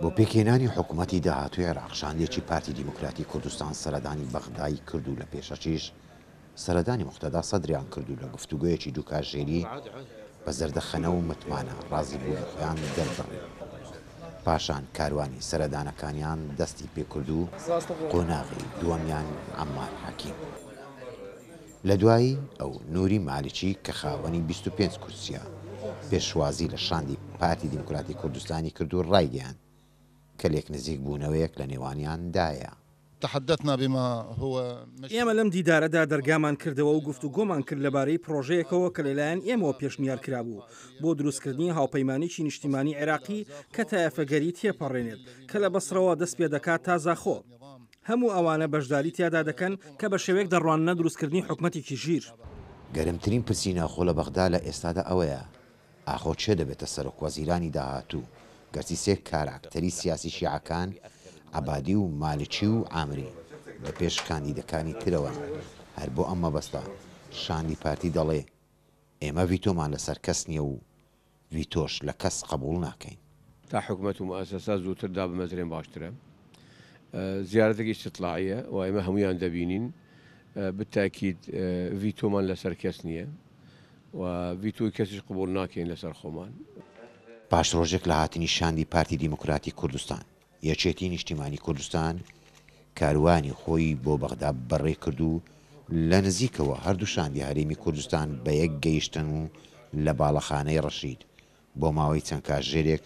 بۆ پێکهێنانی حکوومەتی داهاتووی عێراق شاندێکی پارتی دیموکراتی کوردستان سەردانی بەغدای کردو لە پێشەچیش سەردانی موقتەدا سەدریان کردو لە گفتوگویەکی دووکاتژێری بە زەردەخەنە و متمانە ڕازی بوون خۆیان دەربڕێ. پاشان کاروانی سەردانەکانیان دەستی پێکرد و قۆناغی دووەمیان عەمار حەکیم. لە دوایی ئەو نووری مالیکی کە خاوەنی 25 کورسیە پێشوازی لە شاندی پارتی دیموکراتی کوردستانی کرد و ڕایگەیاند کە لێک نزیک بوونەوەیەک لە نێوانیاندایە. ئێمە لەم دیدارەدا دەرگامان کردەوە و گفتوگۆمان کرد لەبارەی پرۆژەیەکەوە کە لەلایەن ئێمەوە پێشنیار کرابوو بۆ دروستکردنی هاوپەیمانیی نیشتیمانی عێراقی کە تایەفەگەری تێپەڕێنێت کە لە بەسرەوە دەست پێ دەکات تا زاخۆ. هەموو ئەوانە بەشداری تیادا دەکەن کە بە شێوەیەک دەڕواننە دروستکردنی حکومەتێکی ژیر. گەرمترین پرسی ناوخۆ لە بەغدا لە ئێستادا ئەوەیە ئاخۆ چێ دەبێتە سەرۆکوەزیرانی داهاتوو گەرچی سێ کاراکتەری سیاسی شیعەکان عەبادی و مالکی و عامری لە پێش کاندیدەکانی ترەوە. هەر بۆ ئەم مەبەستە شاندی پارتی دەڵێ ئێمە ڤیتۆمان لەسەر کەس نییە و ڤیتۆش لە کەس قبوڵ ناکەین. تا حکوومەت و مؤسسە زووتر دابمەزرێن باشترە. زیارەتێکی استطلاعیە و ئێمە هەمویان دەبینین بالتاکید ڤیتۆمان لەسەر کەس نییە و ڤیتۆی کەسیش قبوڵ ناکەین لەسەر خۆمان. پاش ڕۆژێک لە هاتنی شاندی پارتی دیموکراتی کوردستان یەکێتی نیشتیمانی کوردستان کاروانی خۆی بۆ بەغدا بەڕێ کرد و لە نزیکەوە هەردوو شاندی هەرێمی کوردستان بە یەک گەیشتن و لە باڵەخانەی ڕەشید بۆ ماوەی چەند کاتژێرێک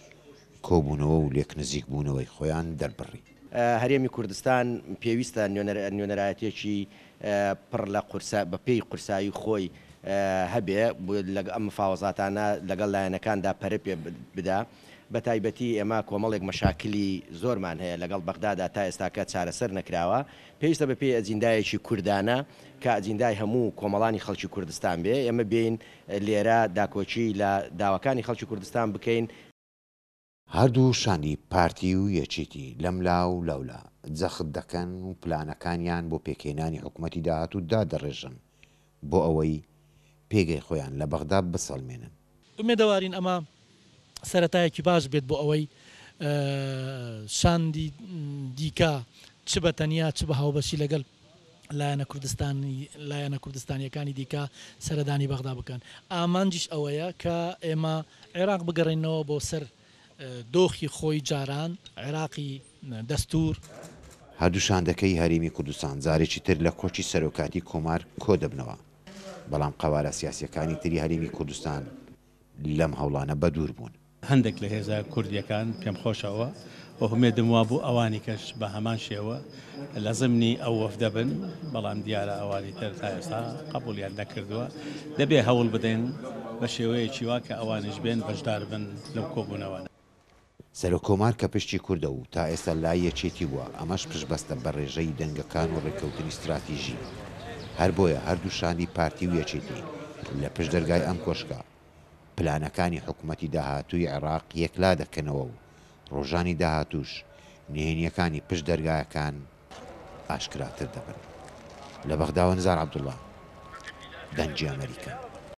کۆبوونەوە و لێک نزیک بوونەوەی خۆیان دەربڕی. هەرێمی کوردستان پێویستە نوێنەرایەتێکی پڕ لە بە پێی قورسایی خۆی هەبێ ئەم مفاوەزاتانە لەگەڵ لایەنەکاندا پەرە پێ بدا. بە تایبەتی ئێمە کۆمەڵێک مەشاکلی زۆرمان هەیە لەگەڵ بەغدادا تا ئێستاکە چارەسەر نەکراوە. پێویستە بە پێی ئەجیندایەکی کوردانە کە ئەجیندای هەموو کۆمەڵانی خەڵکی کوردستان بێ. ئێمە بین لێرە داکۆچی لە داواکانی خەڵکی کوردستان بکەین. هەردوو شاندی پارتی و یەکێتی لەملا و لەولا جەخت دەکەن و پلانەکانیان بۆ پێکهێنانی حکوومەتی داهاتوو دادەڕێژن بۆ ئەوەی پێگەی خۆیان لە بەغدا بسەڵمێنن. ئومێدەوارین ئەمە سەرەتایەکی باش بێت بۆ ئەوەی شاندی دیکە چ بە تەنیا چ بە هاوبەشی لەگەڵ لایەنە کوردستانیەکانی دیکە سەردانی بەغدا بکەن. ئامانجیش ئەوەیە کە ئێمە عێراق بگەڕێنەوە بۆ سەر دۆخی خۆی جاران عێراقی دەستور. هەردوو شاندەکەی هەرێمی کوردستان جارێکی تر لە کۆچی سەرۆکاتی کۆمار کۆ دەبنەوە، بەڵام قەوارە سیاسیەکانی تری هەرێمی کوردستان لەم هەوڵانە بەدوور بوون. هەندێک لە هێزە کوردیەکان پێم خۆشەوە و هەمێدم وا بوو ئەوانی کەش بە هەمان شێوە لە زمنی ئەو وەفدە بن، بەڵام دیارە ئەوانی تر تا ئێستا قبولیان نەکردووە. دەبێ هەوڵ بدەین بە شێوەیەکی وا کە ئەوانش بێن بەشدار بن لەو کۆبوونەوەە. سەرۆکۆمار کە پشتی کوردە و تا ئێستا لای یەکێتی بووە، ئەمەش پشتبەستە بە ڕێژەی دەنگەکان و ڕێککەوتنی استراتیژی. هەر بۆیە هەردوو شاندی پارتی و یەکێتی لە پشت دەرگای ئەم کۆشکە پلانەکانی حکوومەتی داهاتووی عێراق یەکلا دەکەنەوە و ڕۆژانی داهاتووش نهێنیەکانی پشت دەرگایەکان ئاشکراتر دەبن. لە بەغداوە نزار عەبدوڵڵا، دەنگی ئەمریکا.